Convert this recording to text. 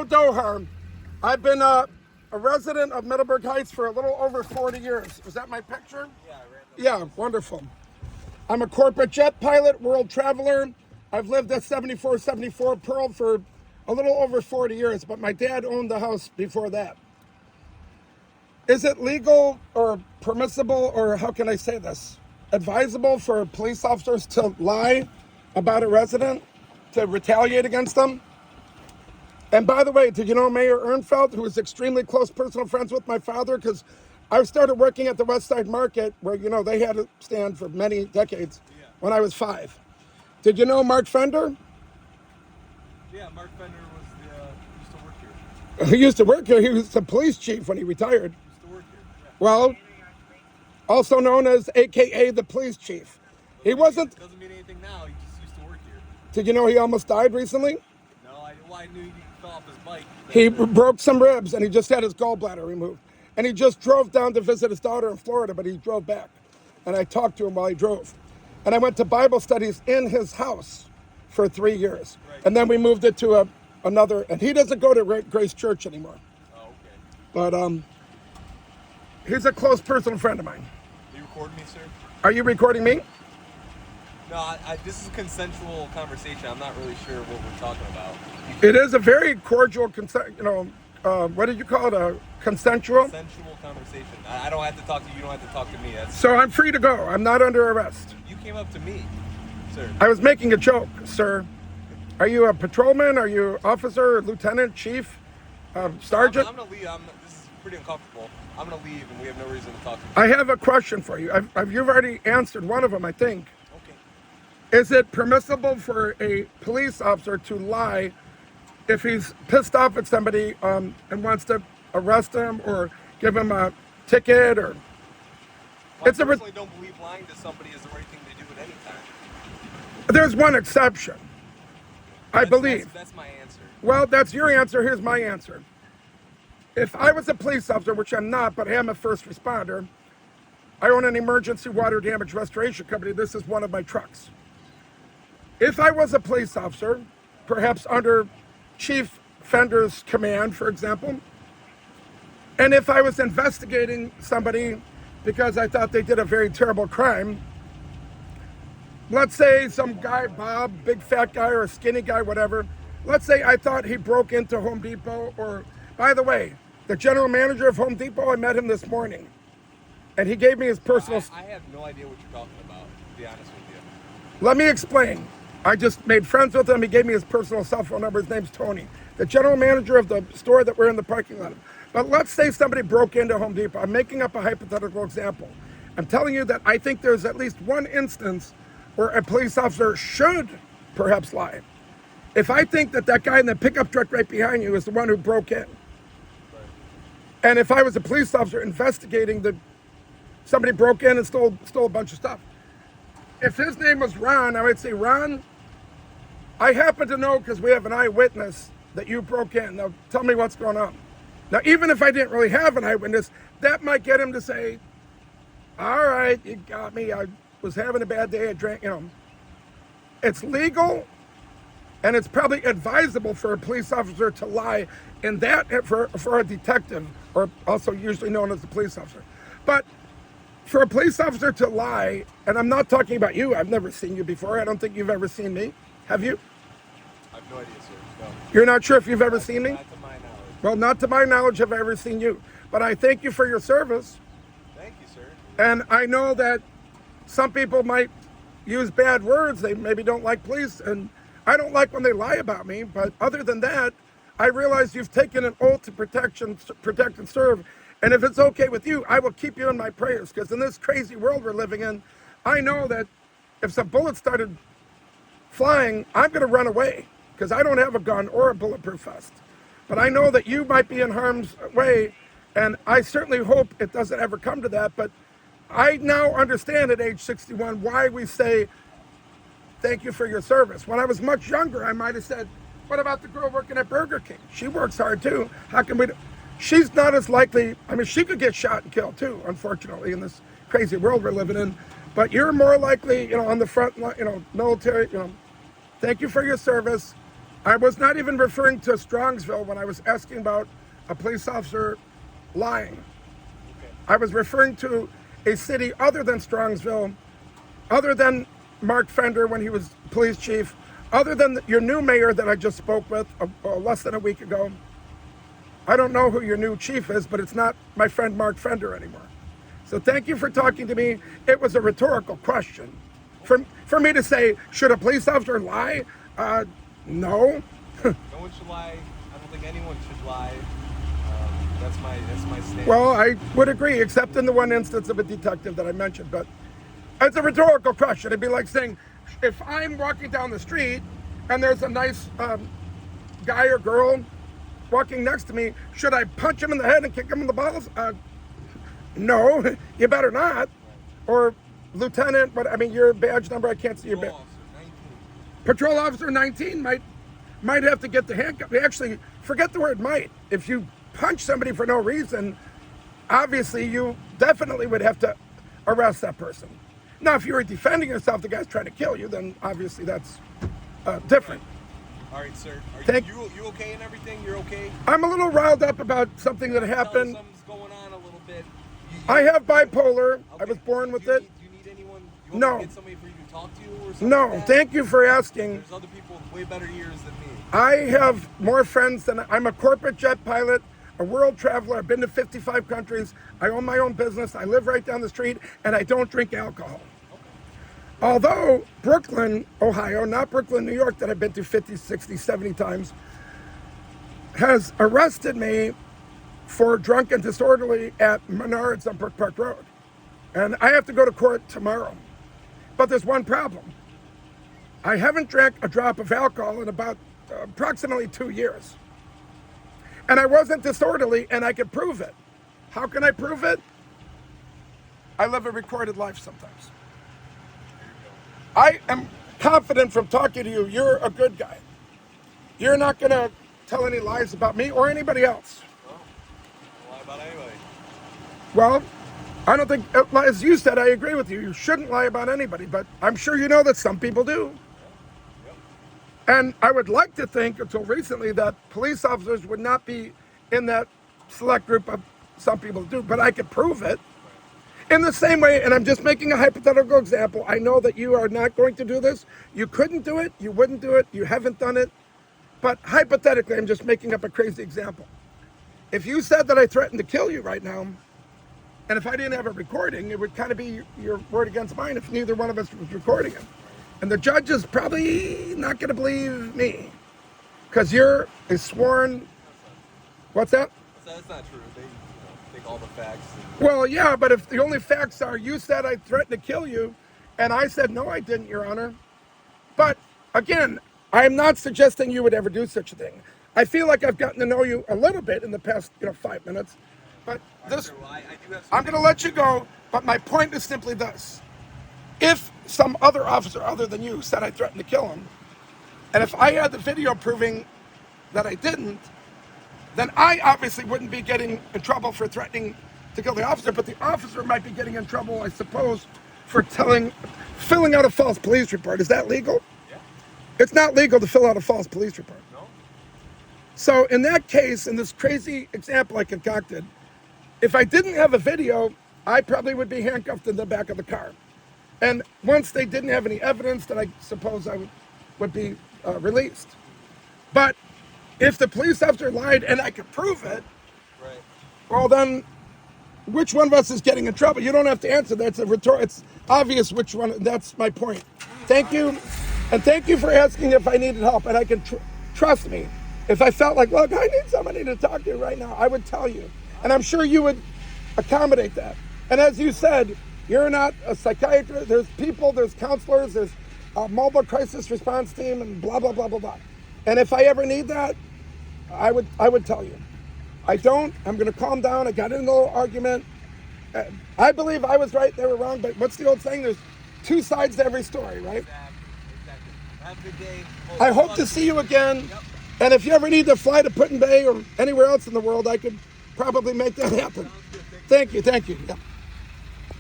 Joe Dohar. I've been a resident of Middleburg Heights for a little over 40 years. Is that my picture? Yeah, wonderful. I'm a corporate jet pilot, world traveler. I've lived at 7474 Pearl for a little over 40 years, but my dad owned the house before that. Is it legal or permissible, or how can I say this, advisable for police officers to lie about a resident, to retaliate against them? And by the way, did you know Mayor Ehrenfeld, who was extremely close personal friends with my father? Because I started working at the West Side Market, where, you know, they had a stand for many decades when I was 5. Did you know Mark Fender? Yeah, Mark Fender used to work here. He used to work here. He was the police chief when he retired. Used to work here. Yeah. Well, also known as AKA the police chief. He wasn't. Doesn't mean anything now. He just used to work here. Did you know he almost died recently? No, I knew he fell off his bike. He broke some ribs and he just had his gallbladder removed. And he just drove down to visit his daughter in Florida, but he drove back. And I talked to him while he drove. And I went to Bible studies in his house for 3 years. Right. And then we moved it to another, and he doesn't go to Grace Church anymore. Oh, okay. But he's a close personal friend of mine. Are you recording me, sir? Are you recording me? No, this is a consensual conversation. I'm not really sure what we're talking about. It is a very cordial, what did you call it? A consensual? Consensual conversation. I don't have to talk to you. You don't have to talk to me. So I'm free to go. I'm not under arrest. You came up to me, sir. I was making a joke, sir. Are you a patrolman? Are you officer, lieutenant, chief, sergeant? I'm going to leave. This is pretty uncomfortable. I'm going to leave, and we have no reason to talk to you. I have a question for you. You've already answered one of them, I think. Okay. Is it permissible for a police officer to lie if he's pissed off at somebody and wants to arrest him or give him a ticket? Or I personally don't believe lying to somebody is the right thing to do at any time. There's one exception. I believe. That's my answer. Well, that's your answer. Here's my answer. If I was a police officer, which I'm not, but I am a first responder, I own an emergency water damage restoration company. This is one of my trucks. If I was a police officer, perhaps under Chief Fender's command, for example, and if I was investigating somebody because I thought they did a very terrible crime, let's say some guy, Bob, big fat guy or a skinny guy, whatever, let's say I thought he broke into Home Depot, or, by the way, the general manager of Home Depot, I met him this morning, and he gave me his personal... I have no idea what you're talking about, to be honest with you. Let me explain. I just made friends with him. He gave me his personal cell phone number. His name's Tony, the general manager of the store that we're in the parking lot of. But let's say somebody broke into Home Depot. I'm making up a hypothetical example. I'm telling you that I think there's at least one instance where a police officer should perhaps lie. If I think that that guy in the pickup truck right behind you is the one who broke in, and if I was a police officer investigating somebody broke in and stole a bunch of stuff, if his name was Ron, I would say, Ron, I happen to know because we have an eyewitness that you broke in. Now tell me what's going on. Now, even if I didn't really have an eyewitness, that might get him to say, all right, you got me. I was having a bad day. I drank, It's legal, and it's probably advisable for a police officer to lie in that for a detective, or also usually known as a police officer. But for a police officer to lie, and I'm not talking about you. I've never seen you before. I don't think you've ever seen me. Have you? I have no idea, sir. No. You're not sure if you've ever seen me? Not to my knowledge. Well, not to my knowledge have I ever seen you. But I thank you for your service. Thank you, sir. And I know that some people might use bad words. They maybe don't like police. And I don't like when they lie about me. But other than that, I realize you've taken an oath to protect and serve. And if it's okay with you, I will keep you in my prayers. Because in this crazy world we're living in, I know that if some bullets started flying, I'm going to run away. Because I don't have a gun or a bulletproof vest. But I know that you might be in harm's way, and I certainly hope it doesn't ever come to that. But I now understand at age 61 why we say, thank you for your service. When I was much younger, I might have said, what about the girl working at Burger King? She works hard too. How can we... She's not as likely... I mean, she could get shot and killed too, unfortunately, in this crazy world we're living in. But you're more likely, on the front line, military, thank you for your service. I was not even referring to Strongsville when I was asking about a police officer lying. Okay. I was referring to a city other than Strongsville, other than Mark Fender when he was police chief, other than your new mayor that I just spoke with less than a week ago. I don't know who your new chief is, but it's not my friend Mark Fender anymore. So thank you for talking to me. It was a rhetorical question. For me to say, should a police officer lie? No. No one should lie. I don't think anyone should lie. That's my stance. Well, I would agree, except in the one instance of a detective that I mentioned. But it's a rhetorical question. It'd be like saying, if I'm walking down the street and there's a nice guy or girl walking next to me, should I punch him in the head and kick him in the balls? No, you better not. Or lieutenant, but I mean your badge number, I can't see your badge. Patrol officer 19 might have to get the handcuff. Actually, forget the word might. If you punch somebody for no reason, obviously you definitely would have to arrest that person. Now, if you were defending yourself, the guy's trying to kill you, then obviously that's different. All right, sir. Thank you okay and everything? You're okay? I'm a little riled up about something that happened. Something's going on a little bit. I have bipolar. Okay. I was born with it. Do you need anyone? You want No. me to get somebody for you to talk to or something No, like that? thank you for asking. There's other people with way better years than me. I have more friends than I'm a corporate jet pilot, a world traveler. I've been to 55 countries. I own my own business. I live right down the street, and I don't drink alcohol. Although Brooklyn, Ohio, not Brooklyn, New York, that I've been to 50, 60, 70 times, has arrested me for drunk and disorderly at Menards on Brook Park Road. And I have to go to court tomorrow. But there's one problem. I haven't drank a drop of alcohol in about approximately 2 years. And I wasn't disorderly, and I could prove it. How can I prove it? I live a recorded life sometimes. I am confident from talking to you, you're a good guy. You're not going to tell any lies about me or anybody else. No, don't lie about anybody. Well, I don't think, as you said, I agree with you. You shouldn't lie about anybody, but I'm sure you know that some people do. Yep. And I would like to think, until recently, that police officers would not be in that select group of some people do, but I could prove it. In the same way, and I'm just making a hypothetical example, I know that you are not going to do this. You couldn't do it, you wouldn't do it, you haven't done it. But hypothetically, I'm just making up a crazy example. If you said that I threatened to kill you right now, and if I didn't have a recording, it would kind of be your word against mine if neither one of us was recording it. And the judge is probably not going to believe me, because you're a sworn, what's that? That's not true. They take all the facts. Well, yeah, but if the only facts are you said I threatened to kill you, and I said, no, I didn't, Your Honor. But again, I'm not suggesting you would ever do such a thing. I feel like I've gotten to know you a little bit in the past, 5 minutes. But this, Well, I do have I'm going to let you go, but my point is simply this. If some other officer other than you said I threatened to kill him, and if I had the video proving that I didn't, then I obviously wouldn't be getting in trouble for threatening to kill the officer, but the officer might be getting in trouble, I suppose, for filling out a false police report. Is that legal? Yeah. It's not legal to fill out a false police report. No. So in that case, in this crazy example I concocted, if I didn't have a video, I probably would be handcuffed in the back of the car. And once they didn't have any evidence, then I suppose I would be released. But if the police officer lied and I could prove it, Right. well then, which one of us is getting in trouble? You don't have to answer that. It's obvious which one. That's my point. Thank you. And thank you for asking if I needed help. And I can trust me. If I felt like, look, I need somebody to talk to right now, I would tell you. And I'm sure you would accommodate that. And as you said, you're not a psychiatrist. There's people, there's counselors, there's a mobile crisis response team, and blah, blah, blah, blah, blah. And if I ever need that, I would tell you. I don't. I'm going to calm down. I got in a little argument. I believe I was right, they were wrong, but what's the old saying? There's two sides to every story, right? Exactly. Have a good day. I hope to see you again. Yep. And if you ever need to fly to Put-in-Bay or anywhere else in the world, I could probably make that happen. Thank you. Yeah.